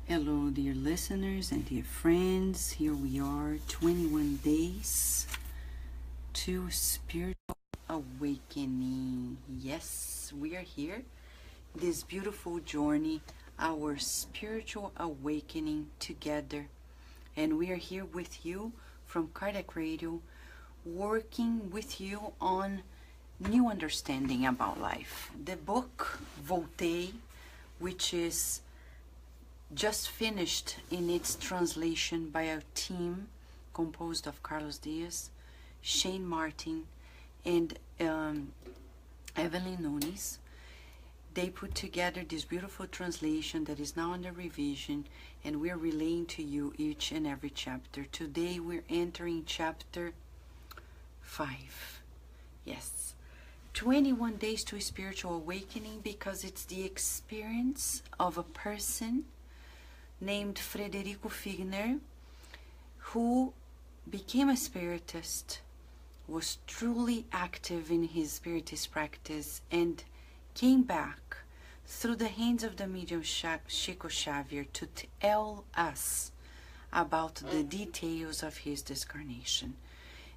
Hello, dear listeners and dear friends. Here we are, 21 days to spiritual awakening. Yes, we are here. This beautiful journey, our spiritual awakening together. And we are here with you from Kardec Radio, working with you on new understanding about life. The book, Voltei, which is just finished in its translation by a team composed of Carlos Diaz, Shane Martin, and Evelyn Nunes. They put together this beautiful translation that is now under revision, and we're relaying to you each and every chapter. Today we're entering chapter 5. Yes. 21 days to spiritual awakening, because it's the experience of a person named Frederico Figner, who became a spiritist, was truly active in his spiritist practice, and came back through the hands of the medium Chico Xavier to tell us about the details of his discarnation.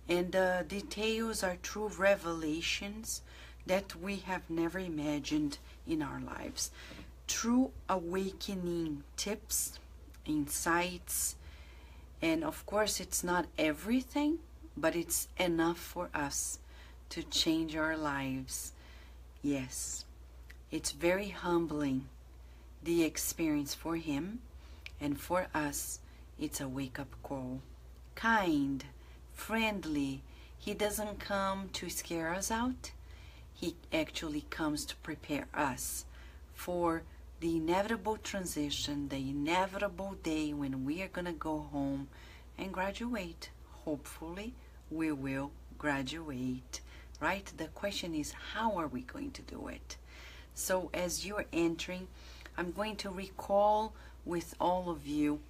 And the details are true revelations that we have never imagined in our lives. True awakening tips, insights, and of course it's not everything, but it's enough for us to change our lives. Yes, it's very humbling, the experience for him, and for us it's a wake-up call. Kind, friendly. He doesn't come to scare us out. He actually comes to prepare us for the inevitable transition, the inevitable day when we are going to go home and graduate. Hopefully, we will graduate, right? The question is, how are we going to do it? So as you're entering, I'm going to recall with all of you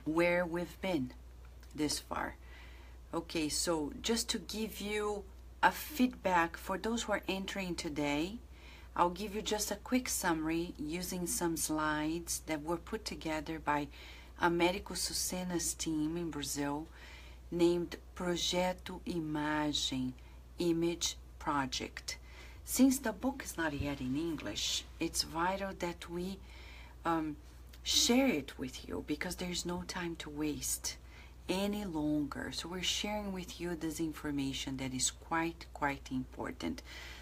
where we've been this far. Okay, so just to give you a feedback for those who are entering today, I'll give you just a quick summary using some slides that were put together by Américo Sucena's team in Brazil, named Projeto Imagem, Image Project. Since the book is not yet in English, it's vital that we share it with you, because there's no time to waste any longer. So we're sharing with you this information that is quite important.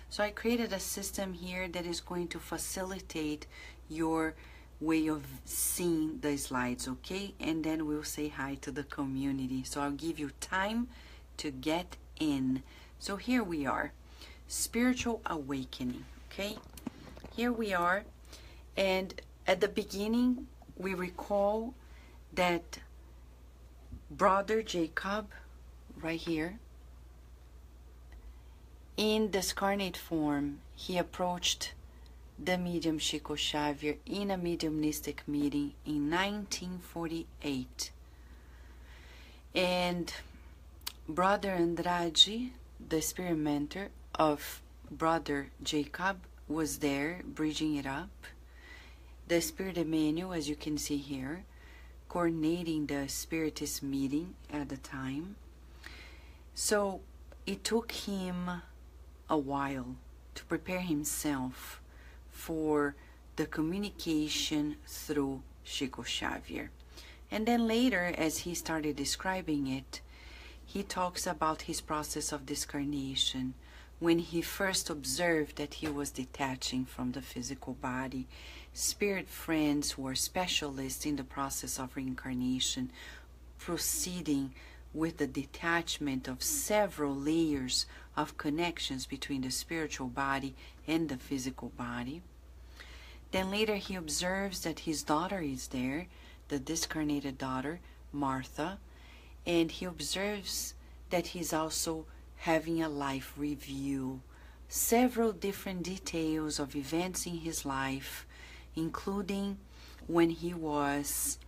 So I created a system here that is going to facilitate your way of seeing the slides, okay? And then we'll say hi to the community. So I'll give you time to get in. So here we are, spiritual awakening, okay? Here we are, and at the beginning, we recall that Brother Jacob, right here, in discarnate form, he approached the medium Chico Xavier in a mediumistic meeting in 1948. And Brother Andrade, the spirit mentor of Brother Jacob, was there bridging it up. The Spirit Emmanuel, as you can see here, coordinating the spiritist meeting at the time. So it took him a while to prepare himself for the communication through Chico Xavier. And then later, as he started describing it, he talks about his process of discarnation, when he first observed that he was detaching from the physical body. Spirit friends who are specialists in the process of reincarnation, proceeding with the detachment of several layers of connections between the spiritual body and the physical body. Then later he observes that his daughter is there, the discarnated daughter, Martha, and he observes that he's also having a life review, several different details of events in his life, including when he was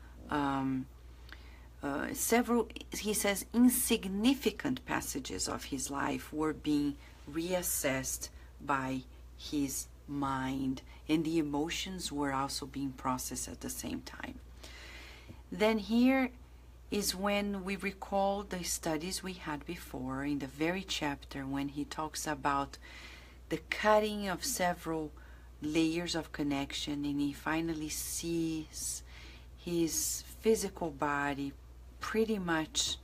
he says insignificant passages of his life were being reassessed by his mind, and the emotions were also being processed at the same time. Then here is when we recall the studies we had before in the very chapter when he talks about the cutting of several layers of connection, and he finally sees his physical body pretty much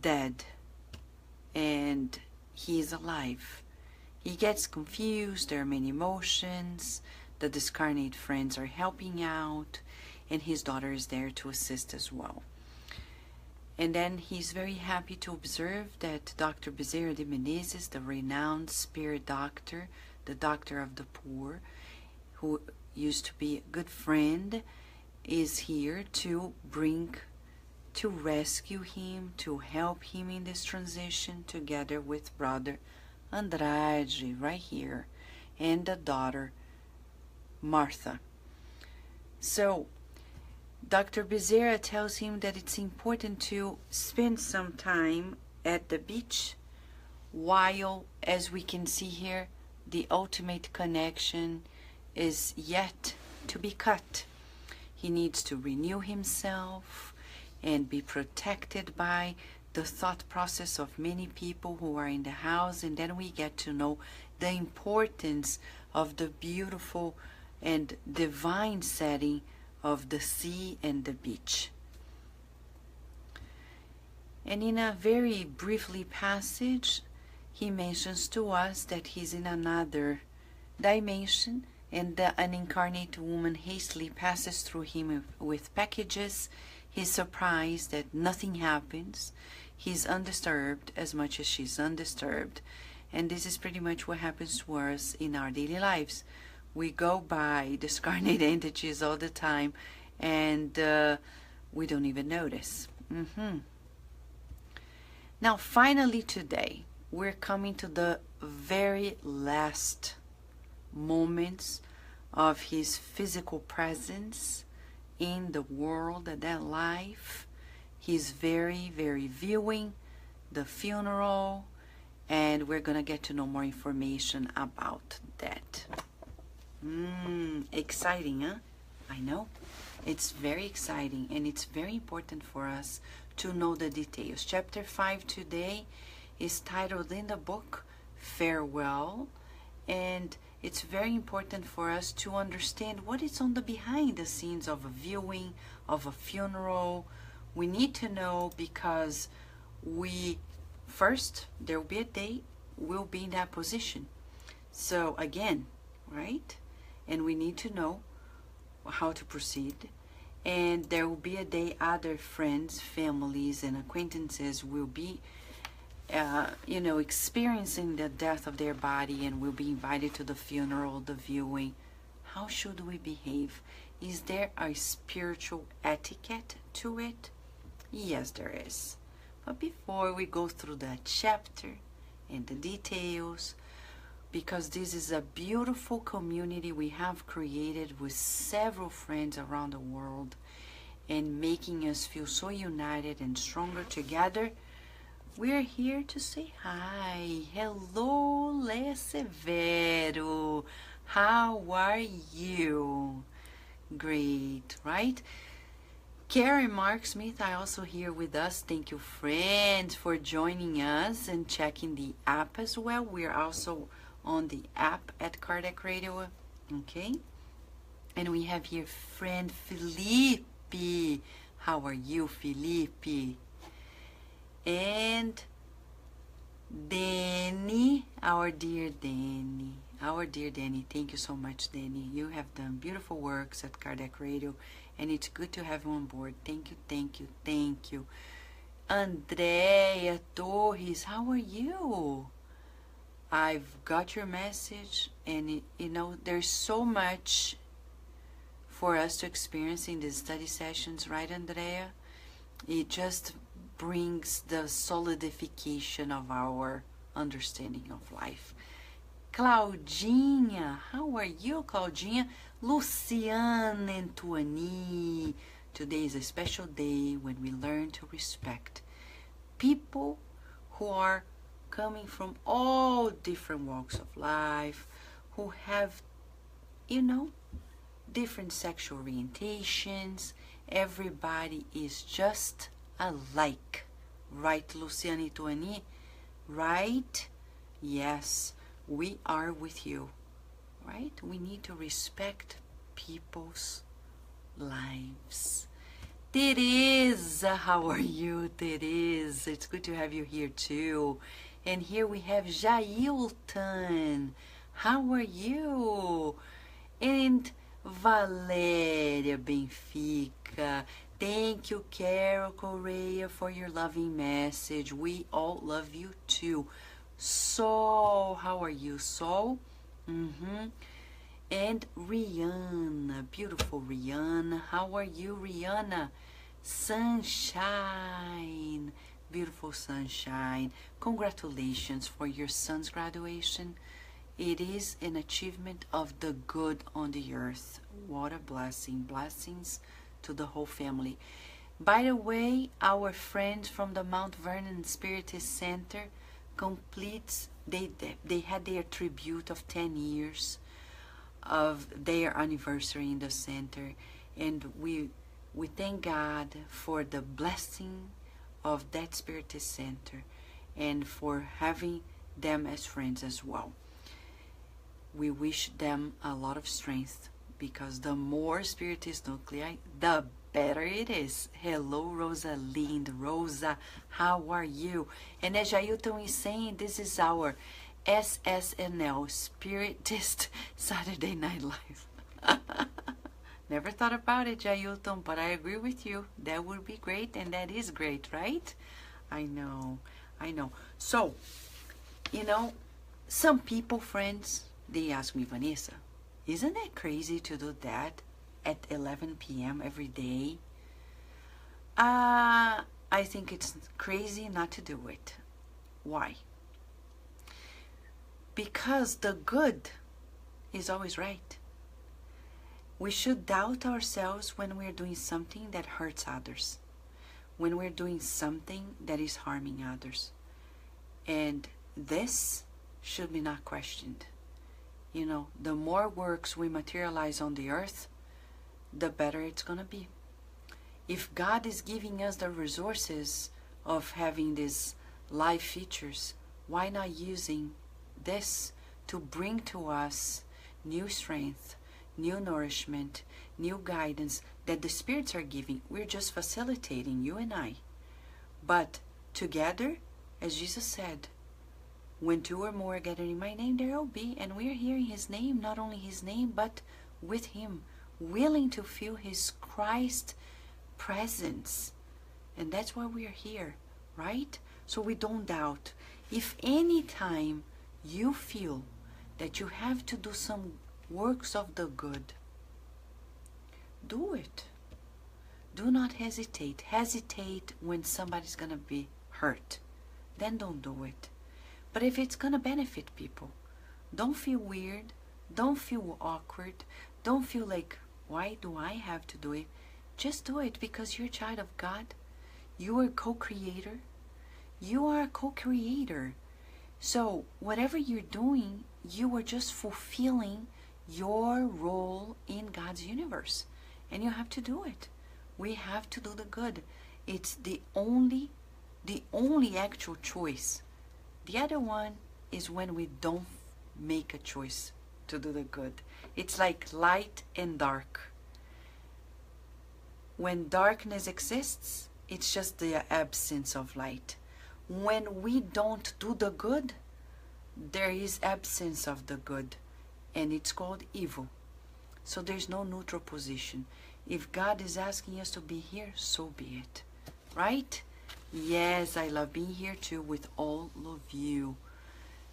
dead and he is alive. He gets confused, there are many emotions, the discarnate friends are helping out, and his daughter is there to assist as well. And then he's very happy to observe that Dr. Bezerra de Menezes, the renowned spirit doctor, the doctor of the poor, who used to be a good friend, is here to rescue him, to help him in this transition, together with brother Andrade right here, and the daughter Martha. So Dr. Bezerra tells him that it's important to spend some time at the beach while, as we can see here, the ultimate connection is yet to be cut. He needs to renew himself and be protected by the thought process of many people who are in the house, and then we get to know the importance of the beautiful and divine setting of the sea and the beach. And in a very briefly passage, he mentions to us that he's in another dimension, and an incarnate woman hastily passes through him with packages. He's surprised that nothing happens. He's undisturbed as much as she's undisturbed. And this is pretty much what happens to us in our daily lives. We go by discarnate entities all the time, and we don't even notice. Now, finally today, we're coming to the very last moments of his physical presence in the world, that life. He's very, very viewing the funeral, and we're gonna get to know more information about that. Exciting, huh? I know. It's very exciting, and it's very important for us to know the details. Chapter 5 today is titled in the book Farewell, and it's very important for us to understand what is on the behind the scenes of a viewing, of a funeral. We need to know, because first, there will be a day we'll be in that position. So again, right? And we need to know how to proceed. And there will be a day other friends, families, and acquaintances will be experiencing the death of their body, and will be invited to the funeral, the viewing. How should we behave? Is there a spiritual etiquette to it? Yes, there is. But before we go through that chapter and the details, because this is a beautiful community we have created with several friends around the world, and making us feel so united and stronger together, we're here to say hi. Hello, Lea Severo. How are you? Great, right? Karen Mark Smith, I also here with us. Thank you, friends, for joining us and checking the app as well. We're also on the app at Kardec Radio, okay? And we have here friend Felipe. How are you, Felipe? And Danny, our dear Danny. Thank you so much, Danny. You have done beautiful works at Kardec Radio, and it's good to have you on board. Thank you. Andrea Torres, how are you? I've got your message, and there's so much for us to experience in these study sessions, right, Andrea? It just brings the solidification of our understanding of life. Claudinha, how are you, Claudinha? Luciane Antoine, today is a special day when we learn to respect people who are coming from all different walks of life, who have, different sexual orientations, everybody is just alike. Right, Luciane Tuani? Right? Yes, we are with you. Right? We need to respect people's lives. Teresa, how are you, Teresa? It's good to have you here too. And here we have Jailton. How are you? And Valéria Benfica. Thank you, Carol Correa, for your loving message. We all love you too. Sol, how are you, Sol? And Rihanna, beautiful Rihanna. How are you, Rihanna? Sunshine, beautiful Sunshine. Congratulations for your son's graduation. It is an achievement of the good on the earth. What a blessing. Blessings to the whole family. By the way, our friends from the Mount Vernon Spiritist Center completes, they had their tribute of 10 years of their anniversary in the center, and we thank God for the blessing of that Spiritist Center and for having them as friends as well. We wish them a lot of strength, because the more Spiritist nuclei, the better it is. Hello, Rosalind. Rosa, how are you? And as Jailton is saying, this is our SSNL, Spiritist Saturday Night Live. Never thought about it, Jailton, but I agree with you. That would be great, and that is great, right? I know. So, you know, some people, friends, they ask me, Vanessa, isn't it crazy to do that at 11 p.m. every day? I think it's crazy not to do it. Why? Because the good is always right. We should doubt ourselves when we're doing something that hurts others, when we're doing something that is harming others. And this should be not questioned. You know, the more works we materialize on the earth, the better it's going to be. If God is giving us the resources of having these live features, why not using this to bring to us new strength, new nourishment, new guidance that the spirits are giving? We're just facilitating, you and I. But together, as Jesus said, when two or more are gathered in my name, there will be. And we're hearing his name, not only his name, but with him, willing to feel his Christ presence. And that's why we are here, right? So we don't doubt. If any time you feel that you have to do some works of the good, do it. Do not hesitate. Hesitate when somebody's going to be hurt. Then don't do it. But if it's going to benefit people, don't feel weird. Don't feel awkward. Don't feel like, why do I have to do it? Just do it because you're a child of God. You are a co-creator. You are a co-creator. So whatever you're doing, you are just fulfilling your role in God's universe. And you have to do it. We have to do the good. It's the only actual choice. The other one is when we don't make a choice to do the good. It's like light and dark. When darkness exists, it's just the absence of light. When we don't do the good, there is absence of the good, and it's called evil. So there's no neutral position. If God is asking us to be here, so be it. Right? Yes, I love being here too with all of you.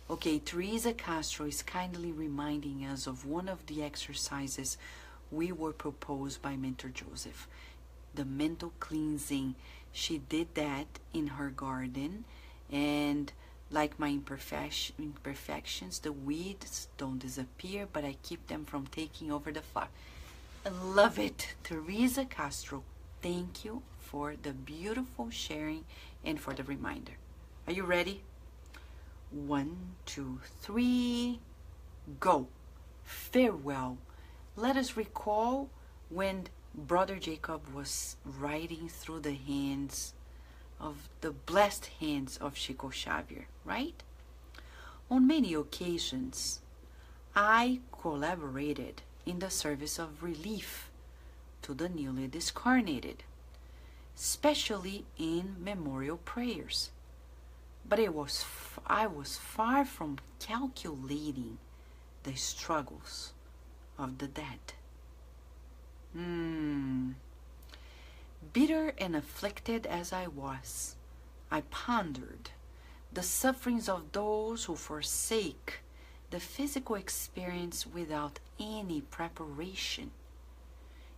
Okay, Teresa Castro is kindly reminding us of one of the exercises we were proposed by Mentor Joseph. The mental cleansing. She did that in her garden, and like my imperfections, the weeds don't disappear, but I keep them from taking over the flower. I love it. Teresa Castro, thank you for the beautiful sharing and for the reminder. Are you ready? 1, 2, 3, go. Farewell. Let us recall when Brother Jacob was riding through the hands of the blessed hands of Chico Xavier, right? On many occasions, I collaborated in the service of relief to the newly discarnated, especially in memorial prayers. But I was far from calculating the struggles of the dead. Bitter and afflicted as I was, I pondered the sufferings of those who forsake the physical experience without any preparation.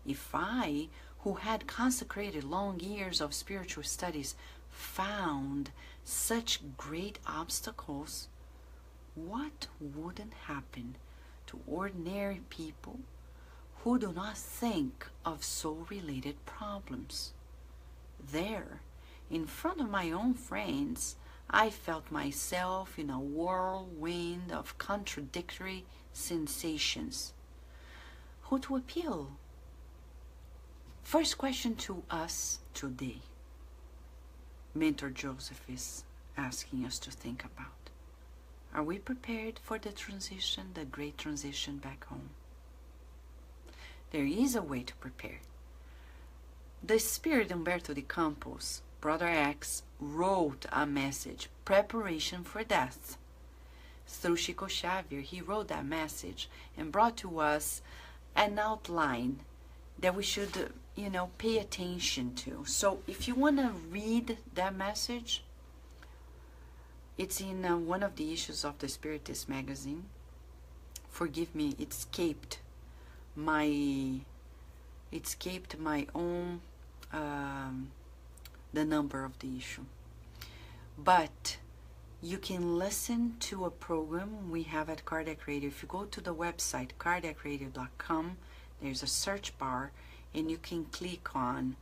If I, who had consecrated long years of spiritual studies, found such great obstacles, what wouldn't happen to ordinary people who do not think of soul-related problems? There, in front of my own friends, I felt myself in a whirlwind of contradictory sensations. Who to appeal? First question to us today, Mentor Joseph is asking us to think about. Are we prepared for the transition, the great transition back home? There is a way to prepare. The Spirit Humberto de Campos, Brother X, wrote a message, Preparation for Death. Through Chico Xavier, he wrote that message and brought to us an outline that we should, pay attention to. So if you want to read that message, it's in one of the issues of the Spiritist magazine. Forgive me, it escaped my own the number of the issue, but you can listen to a program we have at Kardec Radio. If you go to the website kardecradio.com, there's a search bar and you can click on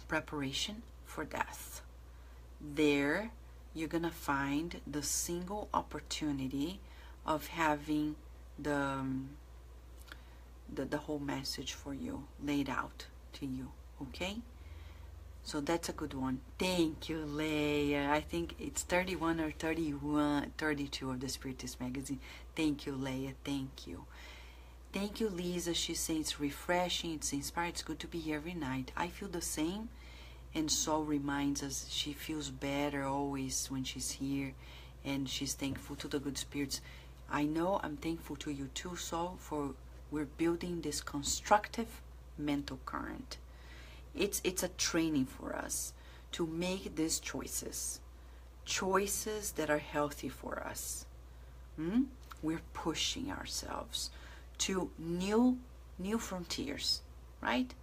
Preparation for Death. There you're gonna find the single opportunity of having the whole message for you laid out to you. Okay, so that's a good one. Thank you, Leia. I think it's 31 or 32 of the Spiritist magazine. Thank you, Leia. Thank you. Thank you, Lisa. She says it's refreshing, it's inspiring, it's good to be here every night. I feel the same, and Sol reminds us she feels better always when she's here, and she's thankful to the good spirits. I know I'm thankful to you too, Sol, for we're building this constructive mental current. It's a training for us to make these choices that are healthy for us. We're pushing ourselves to new frontiers, right?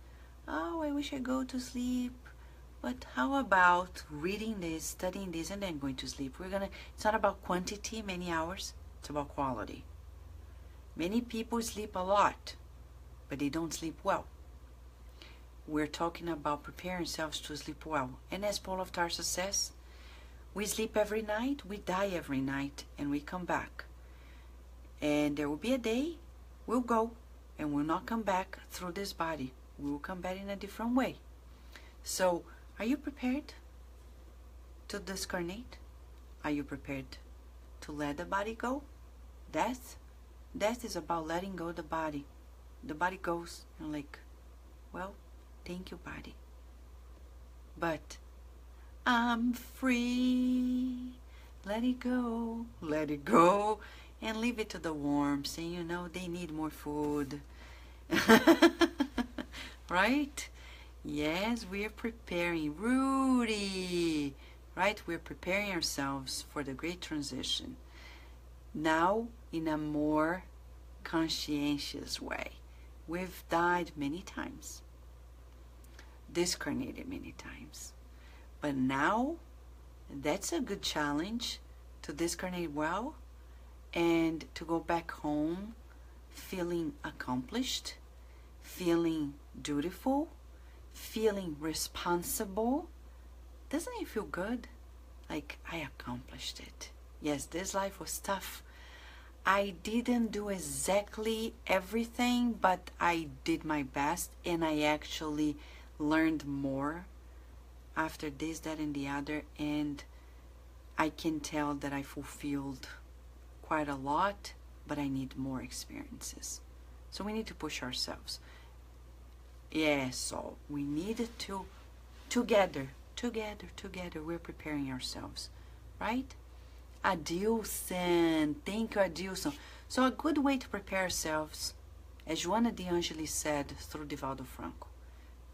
Oh, I wish I go to sleep, but how about reading this, studying this, and then going to sleep? It's not about quantity, many hours, it's about quality. Many people sleep a lot, but they don't sleep well. We're talking about preparing ourselves to sleep well. And as Paul of Tarsus says, we sleep every night, we die every night, and we come back. And there will be a day we'll go and we'll not come back through this body. We will come back in a different way. So, are you prepared to discarnate? Are you prepared to let the body go? Death is about letting go of the body. The body goes, and well, thank you, body. But I'm free. Let it go, and leave it to the worms. And they need more food. Right? Yes, we are preparing. Rudy, right? We're preparing ourselves for the great transition. Now, in a more conscientious way. We've died many times, discarnated many times, but now that's a good challenge to discarnate well and to go back home feeling accomplished, feeling dutiful, feeling responsible. Doesn't it feel good? Like, I accomplished it. Yes, this life was tough. I didn't do exactly everything, but I did my best, and I actually learned more after this, that, and the other, and I can tell that I fulfilled quite a lot, but I need more experiences. So we need to push ourselves. Yeah, so we need to, together, we're preparing ourselves, right? Adilson, thank you, Adilson. So a good way to prepare ourselves, as Joana de Angelis said through Divaldo Franco,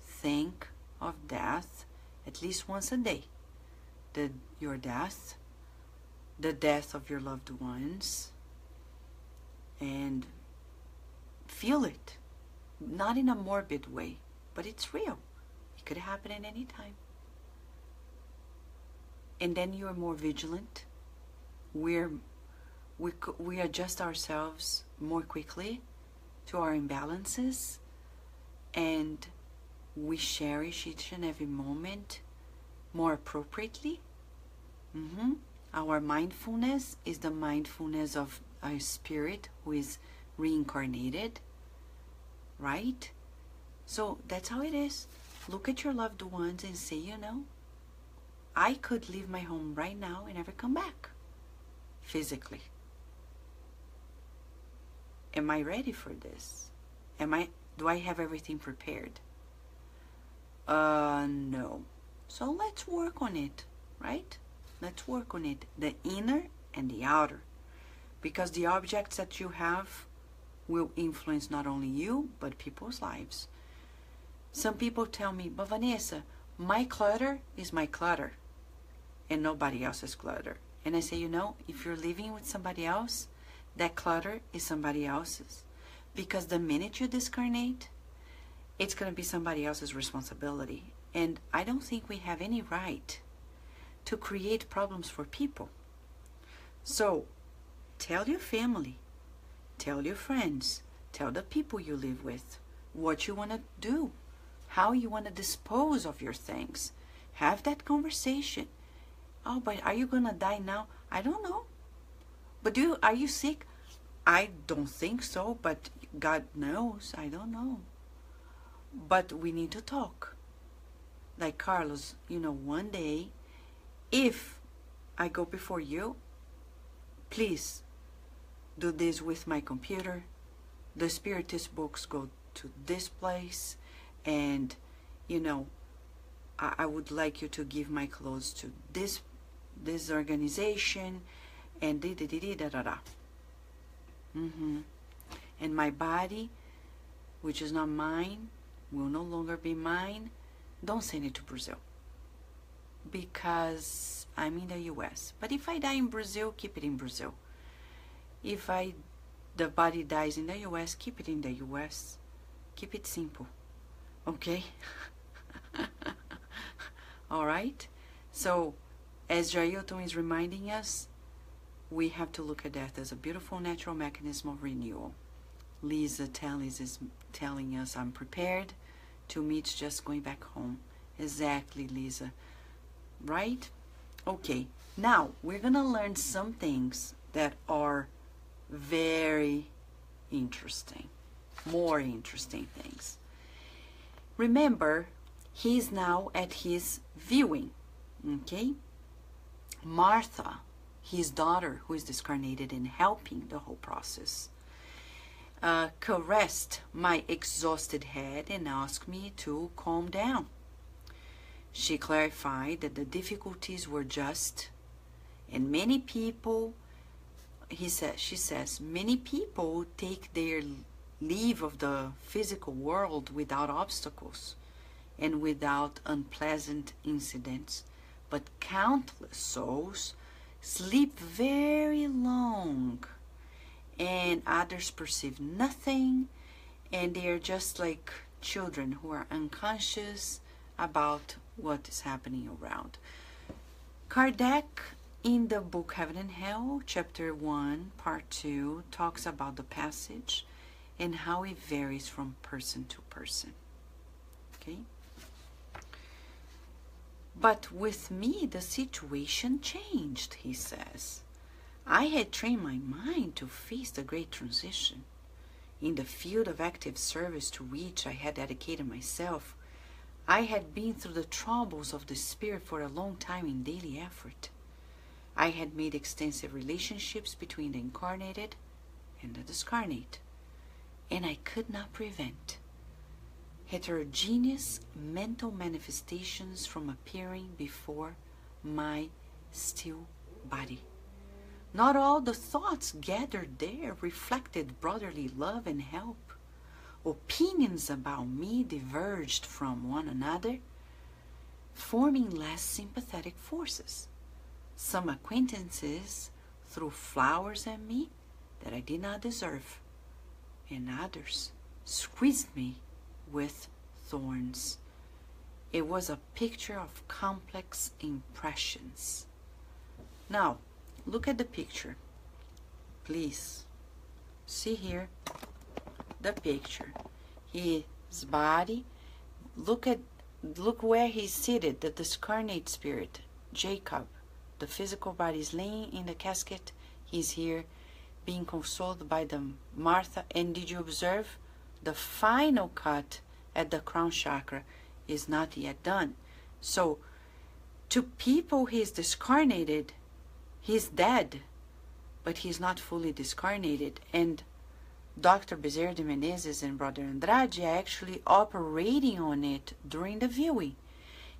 think of death at least once a day. Your death, the death of your loved ones, and feel it. Not in a morbid way, but it's real. It could happen at any time. And then you're more vigilant. We adjust ourselves more quickly to our imbalances, and we cherish each and every moment more appropriately. Our mindfulness is the mindfulness of a spirit who is reincarnated, right? So that's how it is. Look at your loved ones and say, you know, I could leave my home right now and never come back physically. Am I ready for this? Do I have everything prepared? No. So let's work on it, right? Let's work on it, the inner and the outer, because the objects that you have will influence not only you, but people's lives. Some people tell me, but Vanessa, my clutter is my clutter and nobody else's clutter. And I say, you know, if you're living with somebody else, that clutter is somebody else's. Because the minute you discarnate, it's going to be somebody else's responsibility. And I don't think we have any right to create problems for people. So tell your family, tell your friends, tell the people you live with what you want to do, how you want to dispose of your things. Have that conversation. Oh, but are you going to die now? I don't know. But are you sick? I don't think so, but God knows. I don't know. But we need to talk. Like Carlos, you know, one day, if I go before you, please do this with my computer. The Spiritist books go to this place, and, you know, I would like you to give my clothes to this organization, and da-da-da-da-da-da. And my body, which is not mine, will no longer be mine. Don't send it to Brazil, because I'm in the US. But if I die in Brazil, keep it in Brazil. If the body dies in the US, keep it in the US. Keep it simple, okay? All right? So, as Jailton is reminding us, we have to look at death as a beautiful natural mechanism of renewal. Lisa Tellis is telling us, I'm prepared. To me, it's just going back home. Exactly, Lisa. Right? Okay. Now, we're going to learn some things that are very interesting. More interesting things. Remember, he's now at his viewing. Okay? Martha, his daughter, who is discarnated and helping the whole process, caressed my exhausted head and asked me to calm down. She clarified that the difficulties were just, and many people, she says, many people take their leave of the physical world without obstacles and without unpleasant incidents, but countless souls sleep very long, and others perceive nothing, and they are just like children who are unconscious about what is happening around. Kardec, in the book Heaven and Hell, chapter 1, part 2, talks about the passage and how it varies from person to person. Okay? But with me, the situation changed, he says. I had trained my mind to face the great transition. In the field of active service to which I had dedicated myself, I had been through the troubles of the spirit for a long time in daily effort. I had made extensive relationships between the incarnated and the discarnate, and I could not prevent heterogeneous mental manifestations from appearing before my still body. Not all the thoughts gathered there reflected brotherly love and help. Opinions about me diverged from one another, forming less sympathetic forces. Some acquaintances threw flowers at me that I did not deserve, and others squeezed me with thorns. It was a picture of complex impressions. Now, look at the picture. Please, see here the picture. His body, look where he's seated, the discarnate spirit, Jacob. The physical body is laying in the casket. He's here being consoled by the Martha. And did you observe? The final cut at the crown chakra is not yet done. So, to people he is discarnated, he's dead, but he's not fully discarnated. And Dr. Bezerra de Menezes and Brother Andrade are actually operating on it during the viewing.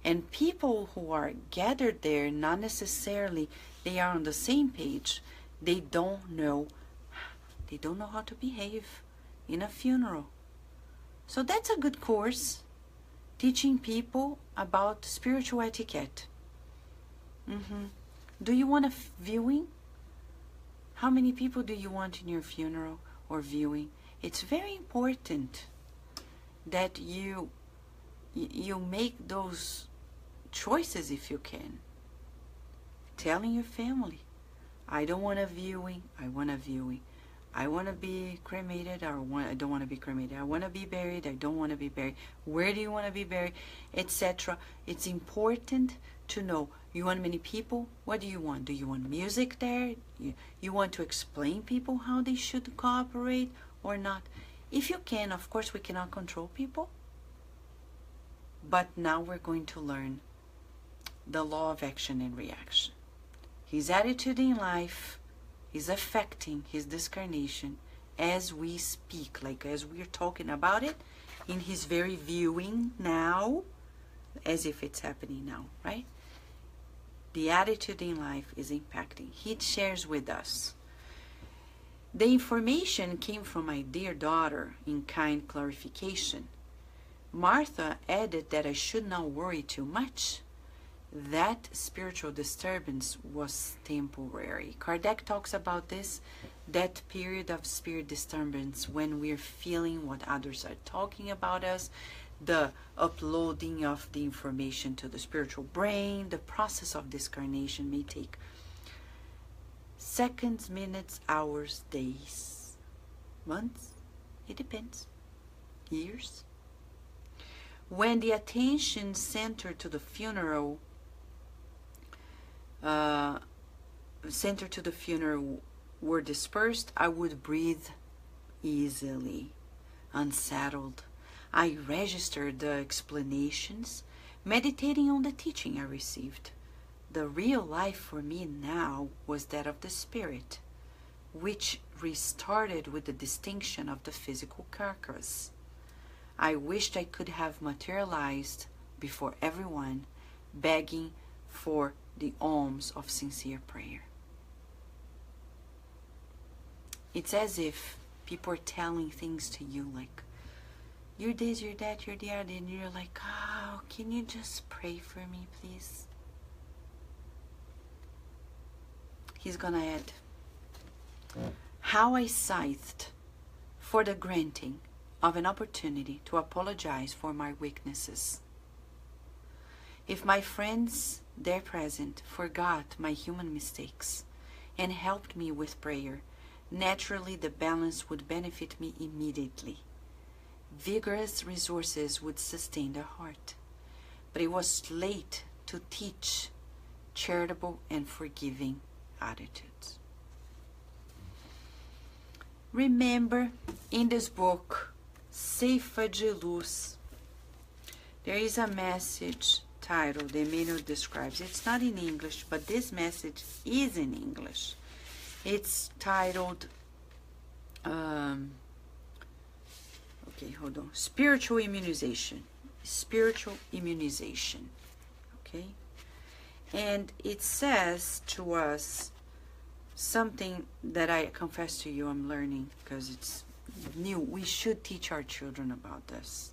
And people who are gathered there, not necessarily they are on the same page. They don't know how to behave in a funeral. So that's a good course, teaching people about spiritual etiquette. Do you want a viewing? How many people do you want in your funeral or viewing? It's very important that you make those choices if you can. Telling your family, I don't want a viewing, I want a viewing. I want to be cremated, I don't want to be cremated. I want to be buried, I don't want to be buried. Where do you want to be buried, etc. It's important to know. You want many people? What do you want? Do you want music there? You want to explain people how they should cooperate or not? If you can, of course we cannot control people. But now we're going to learn the law of action and reaction. His attitude in life is affecting his discarnation as we speak, like as we're talking about it in his very viewing now, as if it's happening now, right? The attitude in life is impacting. He shares with us. The information came from my dear daughter in kind clarification. Martha added that I should not worry too much. That spiritual disturbance was temporary. Kardec talks about this, that period of spirit disturbance when we're feeling what others are talking about us, the uploading of the information to the spiritual brain. The process of discarnation may take seconds, minutes, hours, days, months. It depends. Years. When the attention centered to the funeral were dispersed, I would breathe easily, unsettled. I registered the explanations, meditating on the teaching I received. The real life for me now was that of the spirit, which restarted with the distinction of the physical carcass. I wished I could have materialized before everyone, begging for the alms of sincere prayer. It's as if people are telling things to you like, you're this, you're that, you're the other, and you're like, oh, can you just pray for me, please? He's gonna add, how I sighed for the granting of an opportunity to apologize for my weaknesses. If my friends there present forgot my human mistakes and helped me with prayer, naturally the balance would benefit me immediately. Vigorous resources would sustain the heart. But it was late to teach charitable and forgiving attitudes. Remember, in this book, Ceifa de Luz, there is a message titled, Emmanuel describes. It's not in English, but this message is in English. It's titled, okay, hold on. Spiritual immunization. Spiritual immunization. Okay? And it says to us something that I confess to you I'm learning because it's new. We should teach our children about this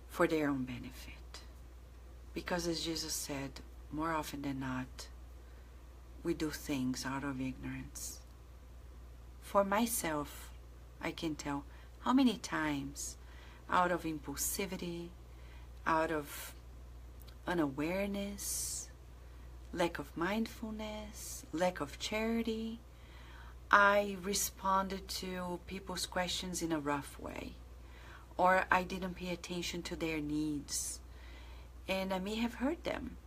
for their own benefit. Because as Jesus said, more often than not, we do things out of ignorance. For myself, I can tell how many times out of impulsivity, out of unawareness, lack of mindfulness, lack of charity, I responded to people's questions in a rough way, or I didn't pay attention to their needs, and I may have hurt them.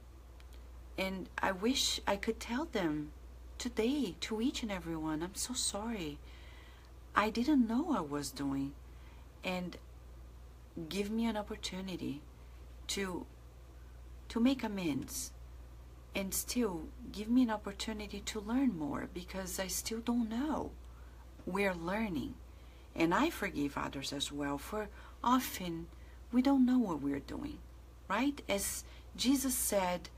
And I wish I could tell them today, to each and every one, I'm so sorry. I didn't know I was doing. And give me an opportunity to make amends. And still give me an opportunity to learn more, because I still don't know. We're learning. And I forgive others as well, for often we don't know what we're doing. Right? As Jesus said,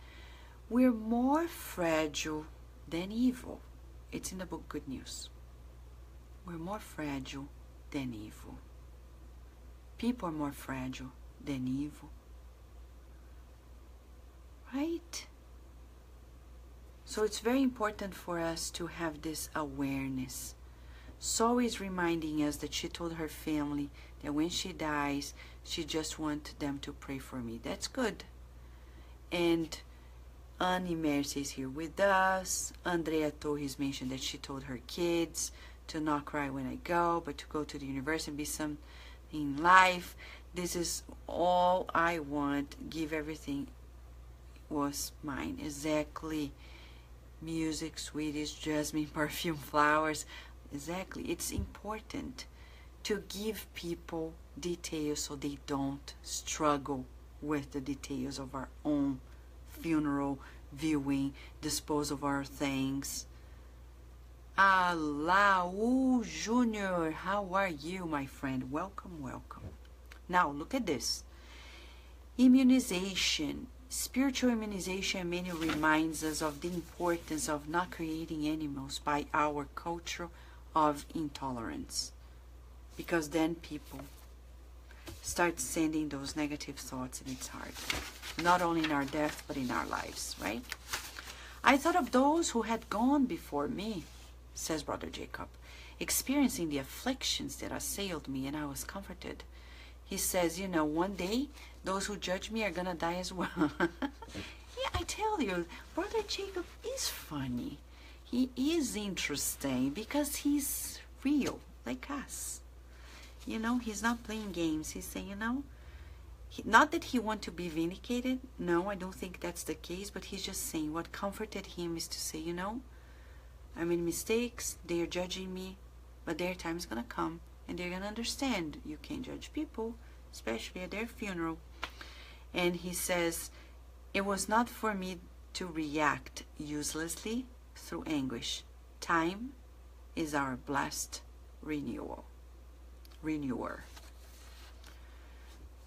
we're more fragile than evil. It's in the book Good News. We're more fragile than evil. People are more fragile than evil. Right? So it's very important for us to have this awareness. So is reminding us that she told her family that when she dies, she just wants them to pray for me. That's good. And Annie Mercy is here with us. Andrea Torres mentioned that she told her kids to not cry when I go, but to go to the university and be something in life. This is all I want. Give everything was mine. Exactly. Music, sweeties, jasmine, perfume, flowers. Exactly. It's important to give people details so they don't struggle with the details of our own funeral, viewing, dispose of our things. Alau Junior, how are you, my friend? Welcome, welcome. Now, look at this. Immunization. Spiritual immunization mainly reminds us of the importance of not creating animals by our culture of intolerance. Because then people start sending those negative thoughts, and it's hard. Not only in our death, but in our lives, right? I thought of those who had gone before me, says Brother Jacob, experiencing the afflictions that assailed me, and I was comforted. He says, you know, one day, those who judge me are going to die as well. Yeah, I tell you, Brother Jacob is funny. He is interesting because he's real, like us. You know, he's not playing games. He's saying, you know, not that he wants to be vindicated. No, I don't think that's the case. But he's just saying what comforted him is to say, you know, I made mistakes. They're judging me. But their time is going to come. And they're going to understand. You can't judge people, especially at their funeral. And he says, it was not for me to react uselessly through anguish. Time is our blessed renewer.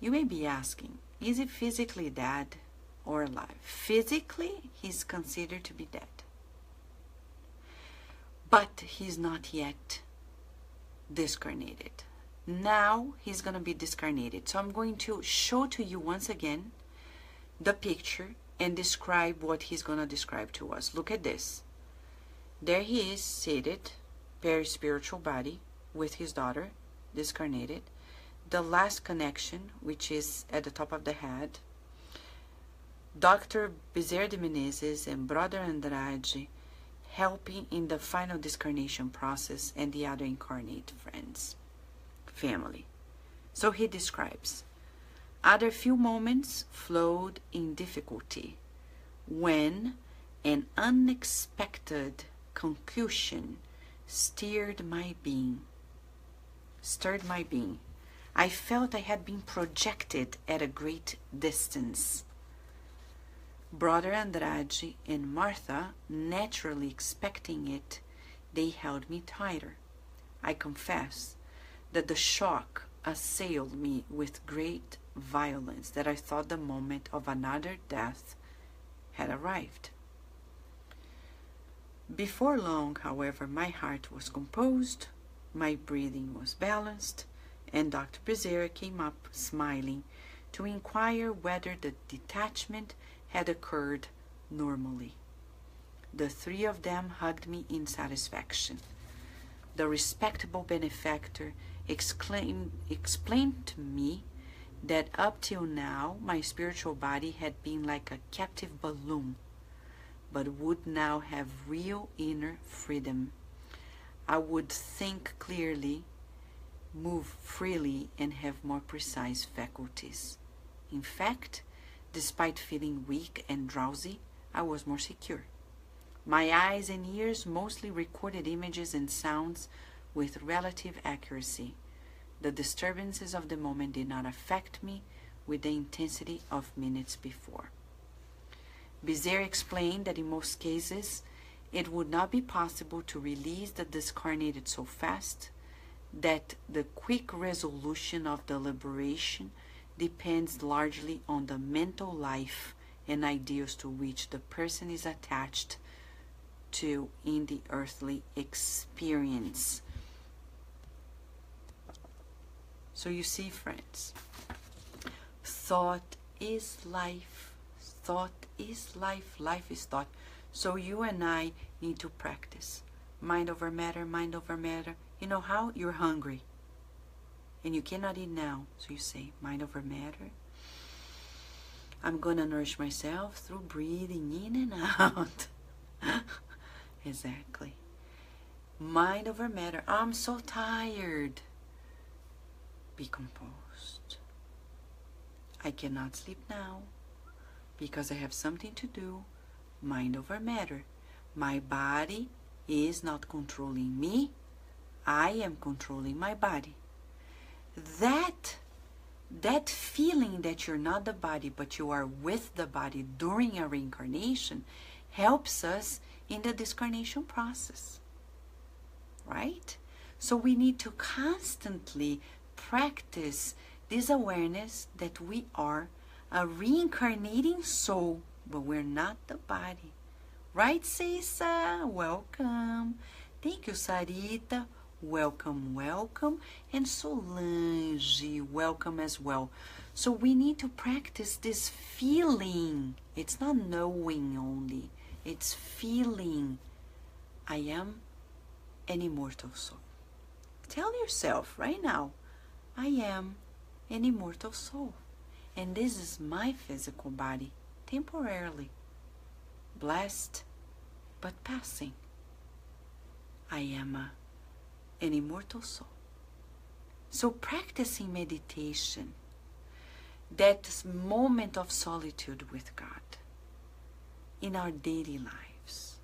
You may be asking, is he physically dead or alive? Physically, he's considered to be dead. But he's not yet discarnated. Now he's going to be discarnated. So I'm going to show to you once again the picture and describe what he's going to describe to us. Look at this. There he is, seated, very spiritual body, with his daughter, discarnated. The last connection, which is at the top of the head. Dr. Bezerra de Menezes and Brother Andrade helping in the final discarnation process, and the other incarnate friends, family. So he describes, other few moments flowed in difficulty when an unexpected concussion stirred my being. I felt I had been projected at a great distance. Brother Andrade and Martha, naturally expecting it, they held me tighter. I confess that the shock assailed me with great violence, that I thought the moment of another death had arrived. Before long, however, my heart was composed, my breathing was balanced, and Dr. Bezerra came up smiling to inquire whether the detachment had occurred normally. The three of them hugged me in satisfaction. The respectable benefactor explained to me that up till now my spiritual body had been like a captive balloon, but would now have real inner freedom. I would think clearly, move freely, and have more precise faculties. In fact, despite feeling weak and drowsy, I was more secure. My eyes and ears mostly recorded images and sounds with relative accuracy. The disturbances of the moment did not affect me with the intensity of minutes before. Bezerra explained that in most cases, it would not be possible to release the discarnated so fast, that the quick resolution of the liberation depends largely on the mental life and ideals to which the person is attached to in the earthly experience. So you see, friends, thought is life. Thought is life. Life is thought. So you and I need to practice. Mind over matter, mind over matter. You know how? You're hungry. And you cannot eat now. So you say, mind over matter. I'm going to nourish myself through breathing in and out. Exactly. Mind over matter. I'm so tired. Be composed. I cannot sleep now because I have something to do. Mind over matter. My body is not controlling me. I am controlling my body. That feeling that you're not the body, but you are with the body during a reincarnation helps us in the discarnation process, right? So we need to constantly practice this awareness that we are a reincarnating soul, but we're not the body. Right, Cissa? Welcome. Thank you, Sarita. Welcome, welcome. And Solange, welcome as well. So we need to practice this feeling. It's not knowing only. It's feeling. I am an immortal soul. Tell yourself right now, I am an immortal soul. And this is my physical body, temporarily. Blessed, but passing. I am an immortal soul. So practicing meditation, that moment of solitude with God in our daily lives,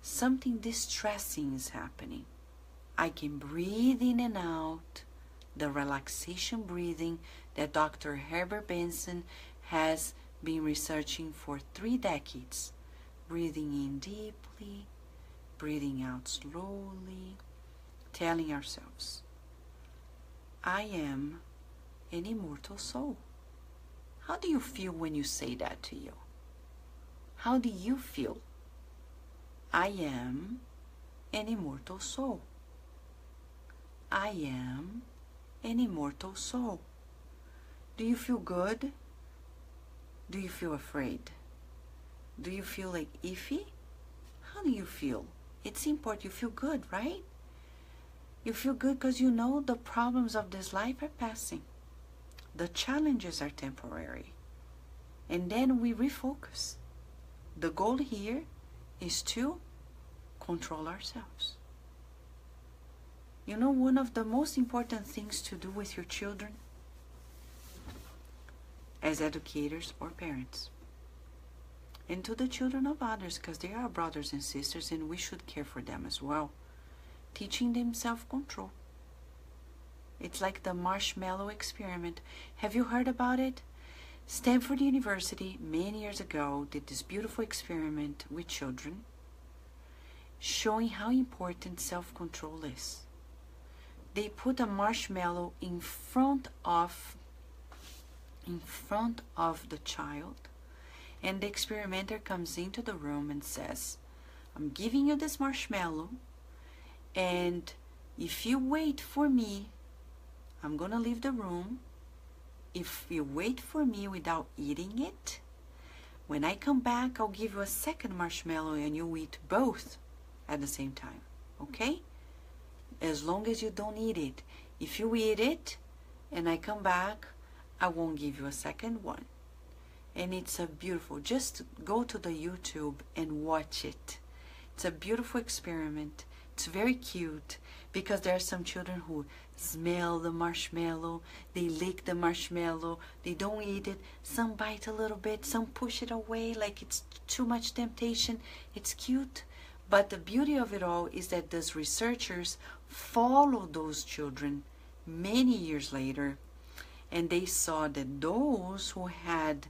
something distressing is happening. I can breathe in and out, the relaxation breathing that Dr. Herbert Benson has been researching for 3 decades. Breathing in deeply, breathing out slowly, telling ourselves, I am an immortal soul. How do you feel when you say that to you? How do you feel? I am an immortal soul. I am an immortal soul. Do you feel good? Do you feel afraid? Do you feel like iffy? How do you feel? It's important. You feel good, right? You feel good because you know the problems of this life are passing. The challenges are temporary. And then we refocus. The goal here is to control ourselves. You know, one of the most important things to do with your children as educators or parents and to the children of others, because they are brothers and sisters and we should care for them as well. Teaching them self-control. It's like the marshmallow experiment. Have you heard about it? Stanford University many years ago did this beautiful experiment with children, showing how important self-control is. They put a marshmallow in front of the child, and the experimenter comes into the room and says, I'm giving you this marshmallow, and if you wait for me, I'm gonna leave the room. If you wait for me without eating it, when I come back, I'll give you a second marshmallow and you eat both at the same time, okay? As long as you don't eat it. If you eat it and I come back, I won't give you a second one. And it's a beautiful, just go to the YouTube and watch it. It's a beautiful experiment. It's very cute because there are some children who smell the marshmallow, they lick the marshmallow, they don't eat it, some bite a little bit, some push it away like it's too much temptation. It's cute, but the beauty of it all is that those researchers follow those children many years later, and they saw that those who had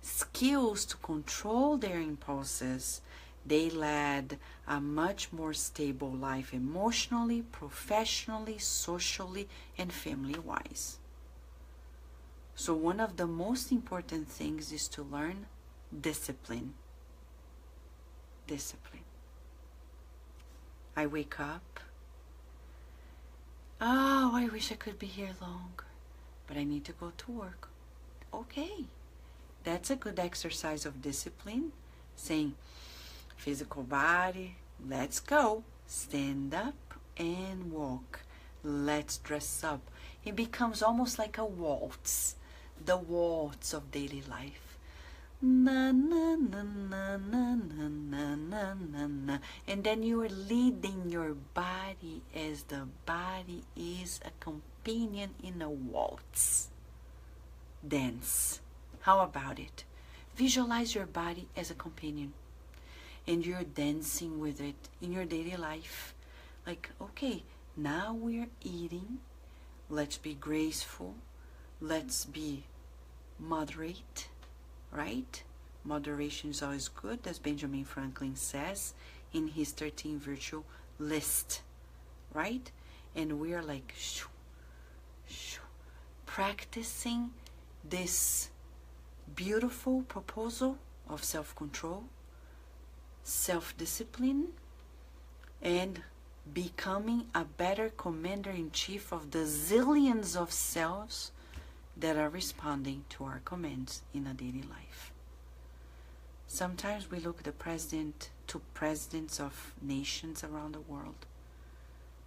skills to control their impulses, they led a much more stable life emotionally, professionally, socially, and family-wise. So one of the most important things is to learn discipline. Discipline. I wake up. Oh, I wish I could be here longer, but I need to go to work. Okay, that's a good exercise of discipline, saying, physical body, let's go. Stand up and walk. Let's dress up. It becomes almost like a waltz, the waltz of daily life. Na na na na na na na na na na. And then you are leading your body as the body is a companion in a waltz. Dance. How about it? Visualize your body as a companion, and you're dancing with it in your daily life. Like, okay, now we're eating. Let's be graceful. Let's be moderate, right? Moderation is always good, as Benjamin Franklin says in his 13 virtue list, right? And we're like, shoo, shoo, practicing this beautiful proposal of self-control, self-discipline, and becoming a better commander-in-chief of the zillions of selves that are responding to our commands in a daily life. Sometimes we look at presidents of nations around the world,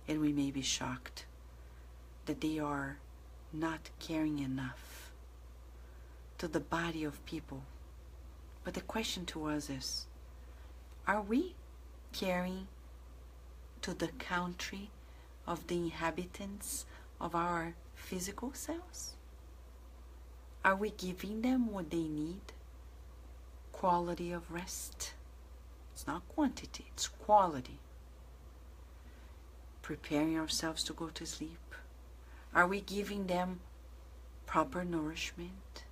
and we may be shocked that they are not caring enough to the body of people. But the question to us is, are we caring to the country of the inhabitants of our physical selves? Are we giving them what they need? Quality of rest. It's not quantity, it's quality. Preparing ourselves to go to sleep. Are we giving them proper nourishment?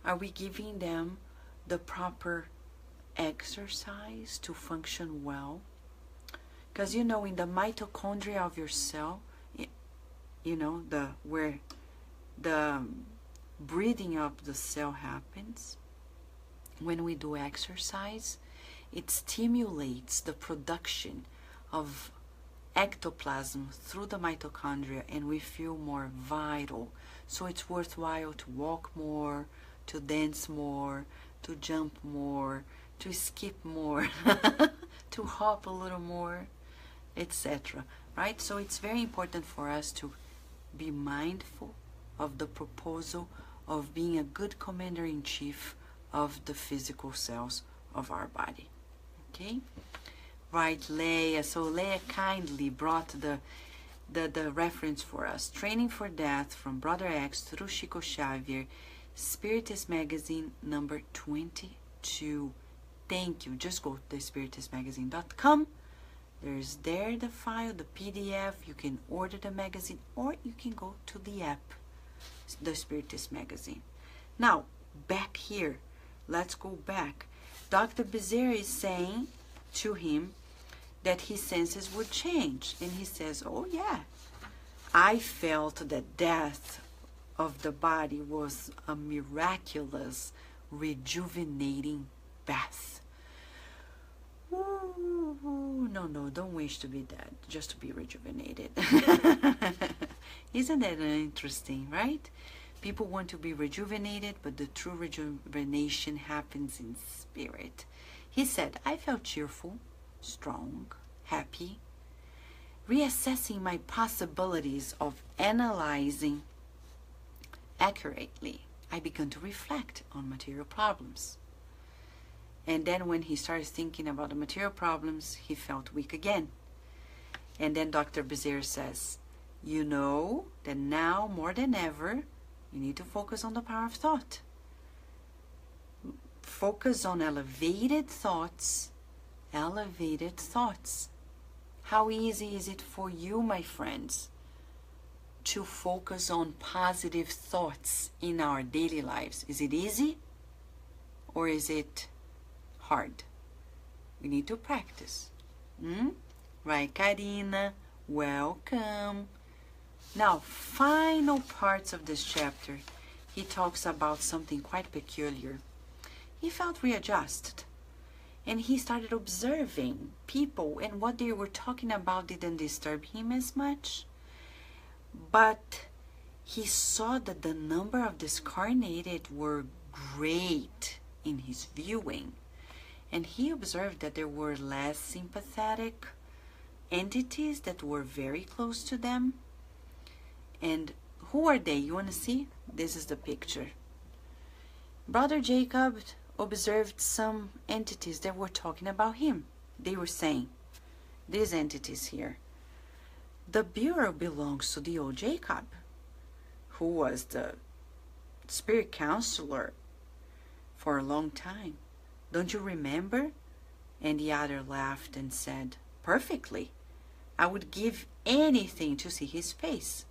Are we giving them the proper exercise to function well? Because in the mitochondria of your cell, where the breathing of the cell happens, when we do exercise, it stimulates the production of ectoplasm through the mitochondria, and we feel more vital. So it's worthwhile to walk more, to dance more, to jump more, to skip more, to hop a little more, etc. Right? So it's very important for us to be mindful of the proposal of being a good commander-in-chief of the physical cells of our body. Okay? Right, Leia. So Leia kindly brought the reference for us. Training for Death from Brother X through Chico Xavier, Spiritist Magazine number 22. Thank you. Just go to thespiritistmagazine.com. There's there the file, the PDF. You can order the magazine, or you can go to the app, The Spiritist Magazine. Now, back here. Let's go back. Dr. Bezerra is saying to him that his senses would change. And he says, oh yeah, I felt that death of the body was a miraculous, rejuvenating bath. Ooh, no, don't wish to be dead, just to be rejuvenated. Isn't that interesting, right? People want to be rejuvenated, but the true rejuvenation happens in spirit. He said, I felt cheerful, strong, happy, reassessing my possibilities of analyzing accurately. I began to reflect on material problems. And then when he started thinking about the material problems, he felt weak again. And then Dr. Bezerra says, you know that now more than ever, you need to focus on the power of thought. Focus on elevated thoughts. Elevated thoughts. How easy is it for you, my friends, to focus on positive thoughts in our daily lives? Is it easy or is it hard? We need to practice. Right, Karina? Welcome. Now, final parts of this chapter, he talks about something quite peculiar. He felt readjusted, and he started observing people, and what they were talking about didn't disturb him as much. But he saw that the number of discarnated were great in his viewing. And he observed that there were less sympathetic entities that were very close to them. And who are they? You want to see? This is the picture. Brother Jacob observed some entities that were talking about him. They were saying, these entities here, the bureau belongs to the old Jacob, who was the spirit counselor for a long time. Don't you remember? And the other laughed and said, perfectly. I would give anything to see his face.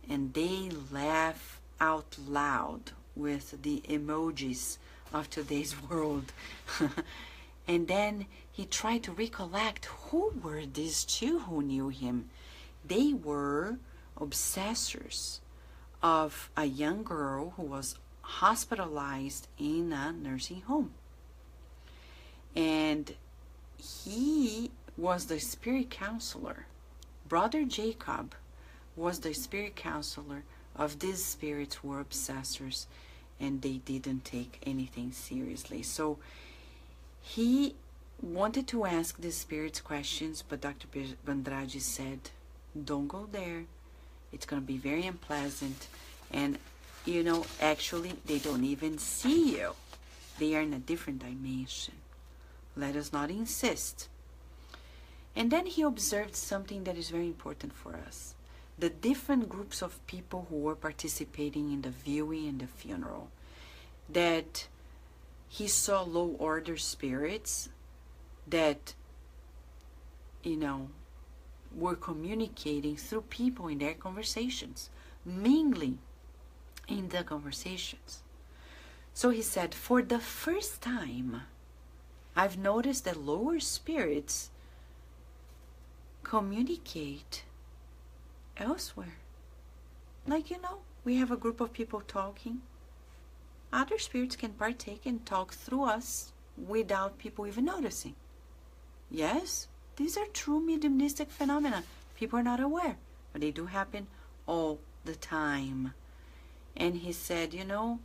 And they laugh out loud with the emojis of today's world. And then he tried to recollect who were these two who knew him. They were obsessors of a young girl who was hospitalized in a nursing home. And he was the spirit counselor. Brother Jacob was the spirit counselor of these spirits who were obsessors, and they didn't take anything seriously. So he wanted to ask the spirits questions, but Dr. Andrade said, don't go there. It's going to be very unpleasant. And, you know, actually, they don't even see you. They are in a different dimension. Let us not insist. And then he observed something that is very important for us. The different groups of people who were participating in the viewing and the funeral. That he saw low order spirits that, you know, were communicating through people in their conversations, mingling in the conversations. So he said, for the first time, I've noticed that lower spirits communicate elsewhere. Like, you know, we have a group of people talking. Other spirits can partake and talk through us without people even noticing. Yes, these are true mediumistic phenomena. People are not aware, but they do happen all the time. And he said, you know,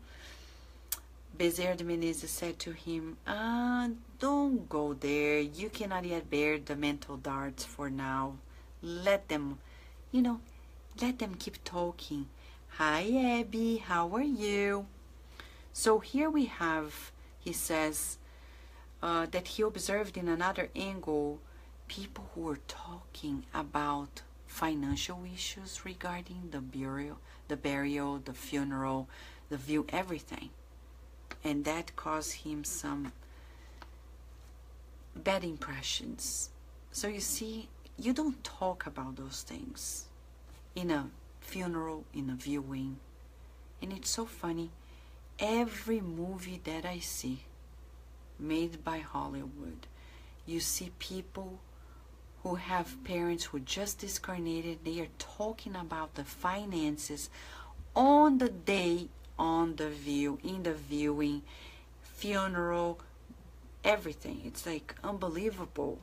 Bezerra de Menezes said to him, don't go there. You cannot yet bear the mental darts for now. Let them, you know, let them keep talking. Hi, Abby, how are you? So here we have, he says, that he observed in another angle people who were talking about financial issues regarding the burial, the funeral, the view, everything. And that caused him some bad impressions. So you see, you don't talk about those things in a funeral, in a viewing. And it's so funny. Every movie that I see made by Hollywood, you see people who have parents who just discarnated. They are talking about the finances on the day, on the view, in the viewing, funeral, everything. It's like unbelievable.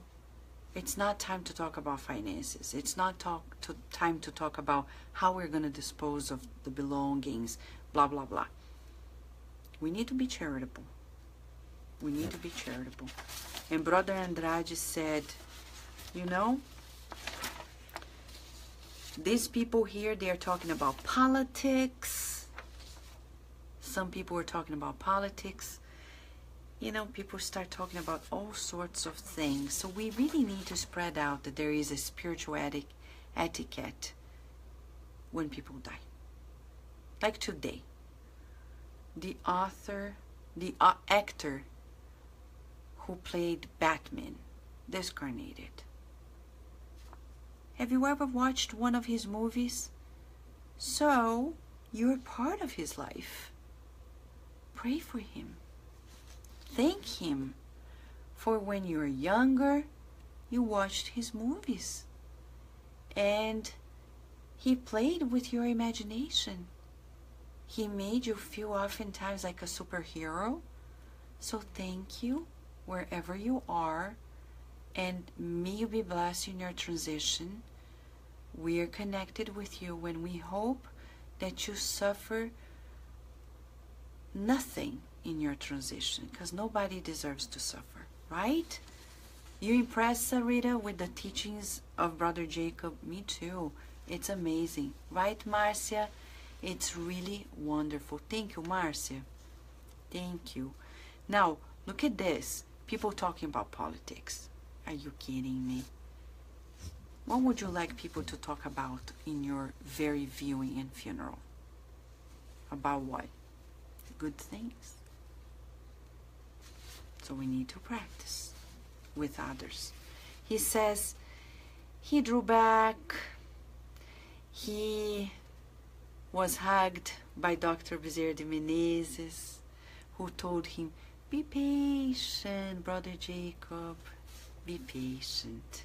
It's not time to talk about finances. It's not time to talk about how we're going to dispose of the belongings, blah, blah, blah. We need to be charitable. We need to be charitable. And Brother Andrade said, you know, these people here, they are talking about politics. Some people are talking about politics. You know, people start talking about all sorts of things. So we really need to spread out that there is a spiritual etiquette when people die. Like today, the actor who played Batman discarnated. Have you ever watched one of his movies? So, you're part of his life. Pray for him. Thank him for when you were younger, you watched his movies. And he played with your imagination. He made you feel oftentimes like a superhero. So thank you wherever you are. And may you be blessed in your transition. We are connected with you when we hope that you suffer nothing in your transition, because nobody deserves to suffer, right? You impressed, Sarita, with the teachings of Brother Jacob? Me too. It's amazing. Right, Marcia? It's really wonderful. Thank you, Marcia. Thank you. Now, look at this. People talking about politics. Are you kidding me? What would you like people to talk about in your very viewing and funeral? About what? Good things. So we need to practice with others. He says he drew back. He was hugged by Dr. Bezerra de Menezes, who told him, be patient, Brother Jacob. Be patient.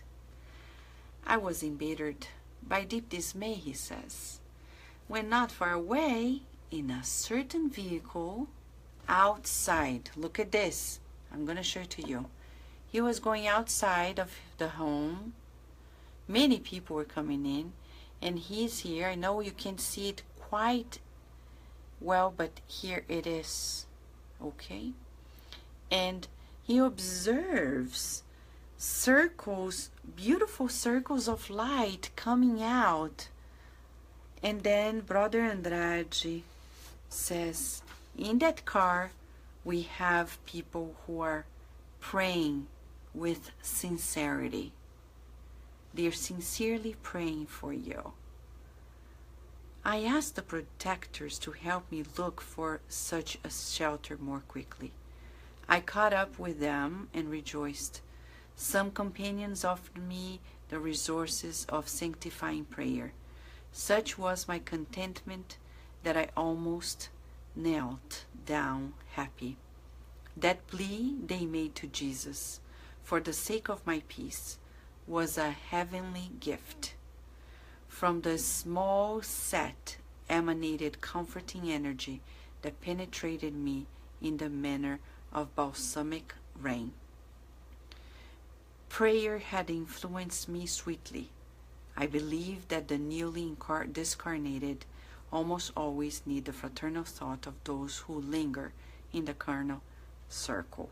I was embittered by deep dismay, he says, when not far away, in a certain vehicle, outside, look at this, I'm going to show it to you. He was going outside of the home. Many people were coming in, and he's here. I know you can't see it quite well, but here it is. Okay? And he observes circles, beautiful circles of light coming out. And then Brother Andrade says, in that car, we have people who are praying with sincerity. They're sincerely praying for you. I asked the protectors to help me look for such a shelter more quickly. I caught up with them and rejoiced. Some companions offered me the resources of sanctifying prayer. Such was my contentment that I almost knelt down happy. That plea they made to Jesus, for the sake of my peace, was a heavenly gift. From the small set emanated comforting energy that penetrated me in the manner of balsamic rain. Prayer had influenced me sweetly. I believe that the newly discarnated almost always need the fraternal thought of those who linger in the carnal circle.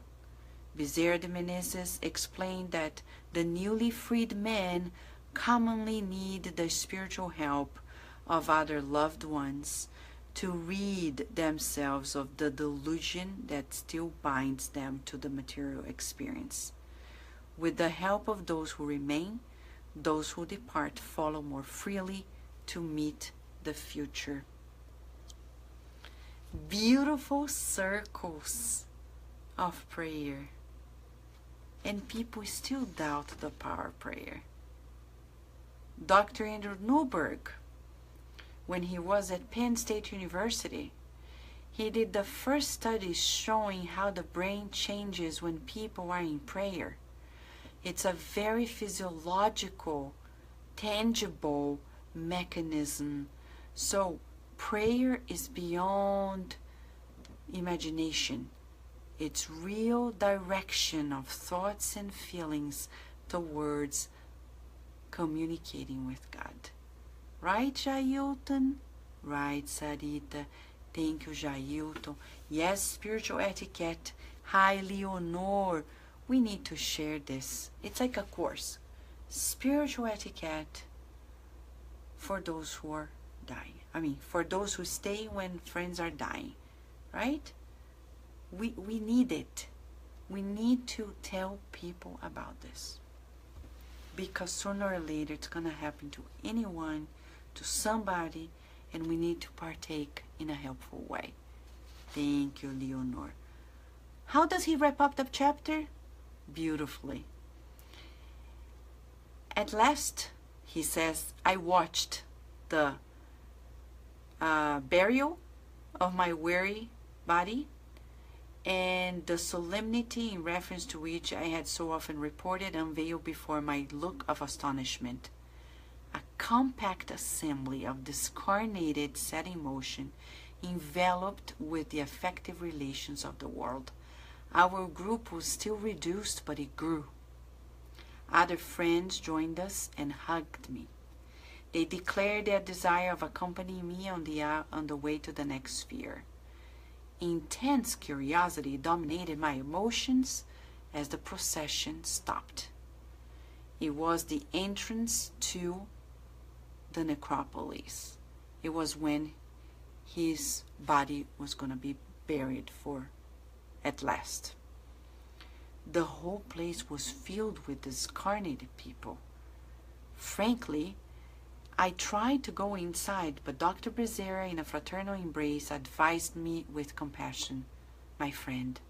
Bezerra de Menezes explained that the newly freed men commonly need the spiritual help of other loved ones to rid themselves of the delusion that still binds them to the material experience. With the help of those who remain, those who depart follow more freely to meet the future. Beautiful circles of prayer. and people still doubt the power of prayer. Dr. Andrew Newberg, when he was at Penn State University, he did the first studies showing how the brain changes when people are in prayer. It's a very physiological, tangible mechanism. So prayer is beyond imagination. It's real direction of thoughts and feelings towards communicating with God. Right, Jailton? Right, Sarita. Thank you, Jailton. Yes, spiritual etiquette. Hi, Leonor. We need to share this. It's like a course. Spiritual etiquette for those who are dying. I mean, for those who stay when friends are dying. Right? We need it. We need to tell people about this. Because sooner or later it's going to happen to anyone, to somebody, and we need to partake in a helpful way. Thank you, Leonor. How does he wrap up the chapter? Beautifully. At last, he says, I watched the burial of my weary body, and the solemnity in reference to which I had so often reported unveiled before my look of astonishment. A compact assembly of discarnated set in motion, enveloped with the affective relations of the world. Our group was still reduced, but it grew. Other friends joined us and hugged me. They declared their desire of accompanying me on the way to the next sphere. Intense curiosity dominated my emotions as the procession stopped. It was the entrance to the necropolis. It was when his body was going to be buried at last. The whole place was filled with discarnated people. Frankly, I tried to go inside, but Dr. Bezerra, in a fraternal embrace, advised me with compassion, my friend,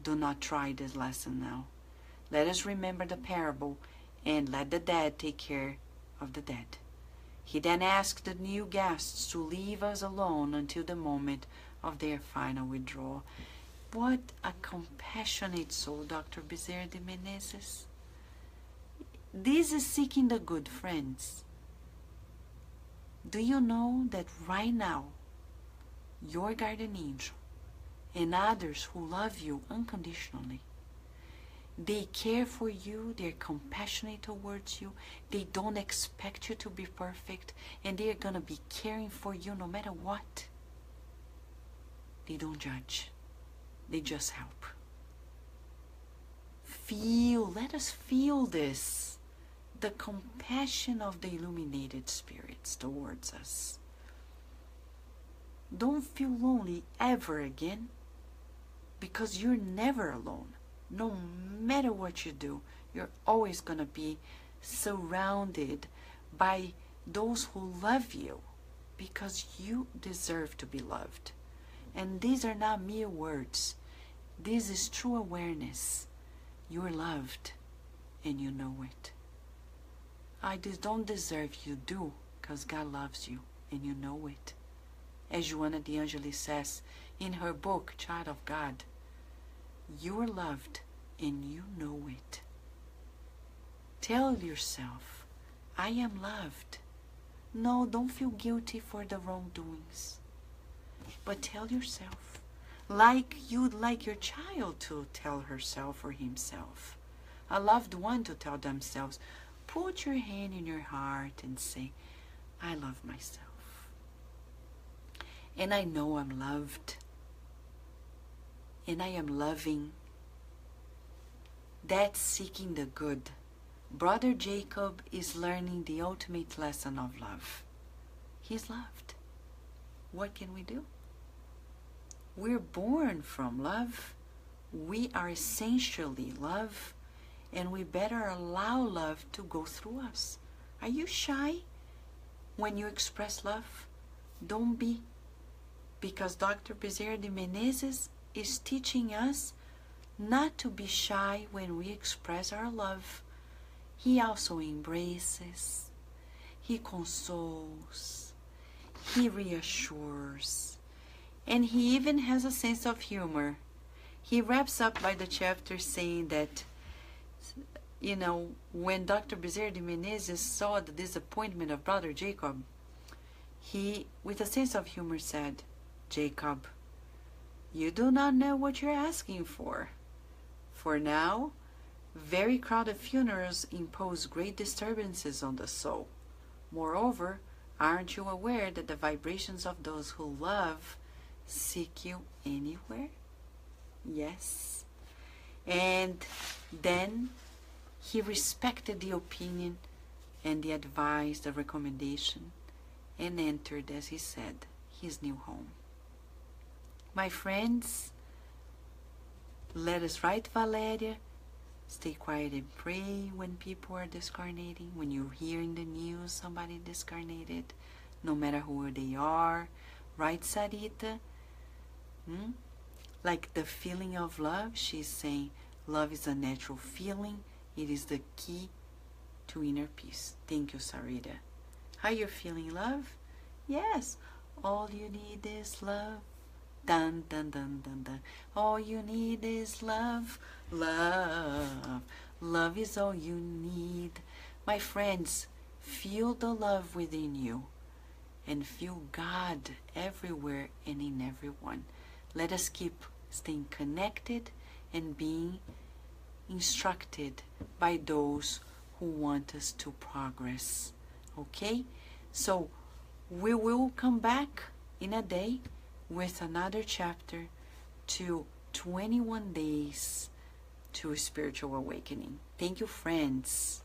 do not try this lesson now. Let us remember the parable and let the dead take care of the dead. He then asked the new guests to leave us alone until the moment of their final withdrawal. What a compassionate soul, Dr. Bezerra de Menezes. This is seeking the good, friends. Do you know that right now, your guardian angel and others who love you unconditionally, they care for you, they're compassionate towards you, they don't expect you to be perfect, and they're going to be caring for you no matter what. They don't judge. They just help. Let us feel this. The compassion of the illuminated spirits towards us. Don't feel lonely ever again, because you're never alone. No matter what you do, you're always going to be surrounded by those who love you, because you deserve to be loved. And these are not mere words. This is true awareness. You're loved, and you know it. I don't deserve, you do, because God loves you, and you know it. As Joanna de Angelis says in her book, Child of God, you are loved, and you know it. Tell yourself, I am loved. No, don't feel guilty for the wrongdoings. But tell yourself, like you'd like your child to tell herself or himself, a loved one to tell themselves. Put your hand in your heart and say, I love myself. And I know I'm loved. And I am loving. That's seeking the good. Brother Jacob is learning the ultimate lesson of love. He's loved. What can we do? We're born from love. We are essentially love. And we better allow love to go through us. Are you shy when you express love? Don't be. Because Dr. Bezerra de Menezes is teaching us not to be shy when we express our love. He also embraces, he consoles, he reassures, and he even has a sense of humor. He wraps up by the chapter saying that, when Dr. Bezerra de Menezes saw the disappointment of brother Jacob, he, with a sense of humor, said, "Jacob, you do not know what you're asking for. For now, very crowded funerals impose great disturbances on the soul. Moreover, aren't you aware that the vibrations of those who love seek you anywhere?" Yes. And then he respected the opinion and the advice, the recommendation, and entered, as he said, his new home. My friends, let us write Valeria. Stay quiet and pray when people are discarnating. When you hear in the news somebody discarnated, no matter who they are. Right, Sarita? Like the feeling of love, she's saying love is a natural feeling. It is the key to inner peace. Thank you, Sarita. How you feeling, love? Yes. All you need is love. Dun, dun, dun, dun, dun. All you need is love. Love. Love is all you need. My friends, feel the love within you and feel God everywhere and in everyone. Let us keep staying connected and being instructed by those who want us to progress. Okay? So we will come back in a day with another chapter to 21 days to spiritual awakening. Thank you, friends.